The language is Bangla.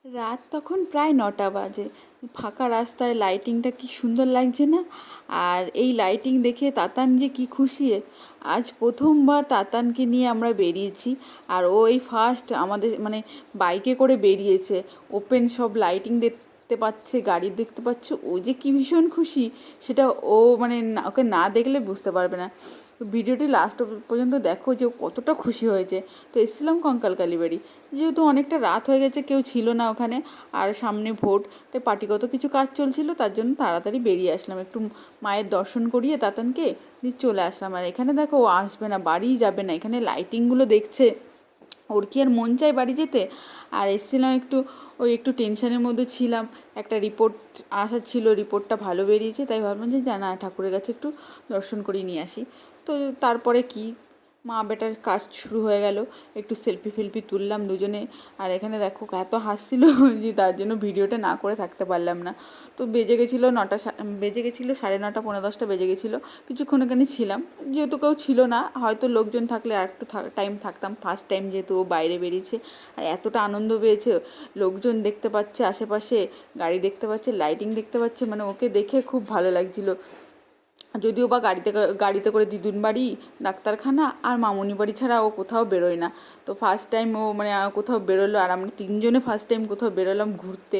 রাত তখন প্রায় 9টা বাজে। ফাঁকা রাস্তায় লাইটিংটা কি সুন্দর লাগছে না? আর এই লাইটিং দেখে তাতান যে কি খুশি। আজ প্রথমবার তাতানকে নিয়ে আমরা বেরিয়েছি। আর ও এই ফার্স্ট আমাদের মানে বাইকে করে বেরিয়েছে। ওপেন সব লাইটিং দেখতে পাচ্ছে, গাড়ি দেখতে পাচ্ছে, ও যে কি ভীষণ খুশি সেটা ও মানে ওকে না দেখলে বুঝতে পারবে না। তো ভিডিওটি লাস্ট পর্যন্ত দেখো যে ও কতটা খুশি হয়েছে। তো এসেছিলাম কঙ্কালকালী বাড়ি, যেহেতু অনেকটা রাত হয়ে গেছে, কেউ ছিল না ওখানে, আর সামনে ভোট, তাই পার্টিগত কিছু কাজ চলছিল, তার জন্য তাড়াতাড়ি বেরিয়ে আসলাম, একটু মায়ের দর্শন করিয়ে তাতানকে দিয়ে চলে আসলাম। আর এখানে দেখো ও আসবে না, বাড়িই যাবে না, এখানে লাইটিংগুলো দেখছে, ওর কি আর মন চায় বাড়ি যেতে। আর এসেছিলাম একটু, ওই একটু টেনশনের মধ্যে ছিলাম, একটা রিপোর্ট আসার ছিল, রিপোর্টটা ভালো বেরিয়েছে, তাই ভাবলাম যে না ঠাকুরের কাছে একটু দর্শন করিয়ে নিয়ে আসি। তো তারপরে কি, মা বেটার কাজ শুরু হয়ে গেল, একটু সেলফি ফেলফি তুললাম দুজনে। আর এখানে দেখো এত হাসছিল যে তার জন্য ভিডিওটা না করে থাকতে পারলাম না। তো বেজে গেছিলো বেজে গেছিলো 9:30, 10:45 বেজে গেছিলো। কিছুক্ষণ ওখানে ছিলাম, যেহেতু কেউ ছিল না, হয়তো লোকজন থাকলে আর একটু টাইম থাকতাম, ফার্স্ট টাইম যেহেতু ও বাইরে বেরিয়েছে। আর এতটা আনন্দ পেয়েছে, লোকজন দেখতে পাচ্ছে আশেপাশে, গাড়ি দেখতে পাচ্ছে, লাইটিং দেখতে পাচ্ছে, মানে ওকে দেখে খুব ভালো লাগছিলো। যদিও বা গাড়িতে করে দিদুন বাড়ি, ডাক্তারখানা আর মামুনি বাড়ি ছাড়া ও কোথাও বেরোয় না। তো ফার্স্ট টাইম ও মানে কোথাও বেরোলো, আর আমরা তিনজনে ফার্স্ট টাইম কোথাও বেরোলাম ঘুরতে।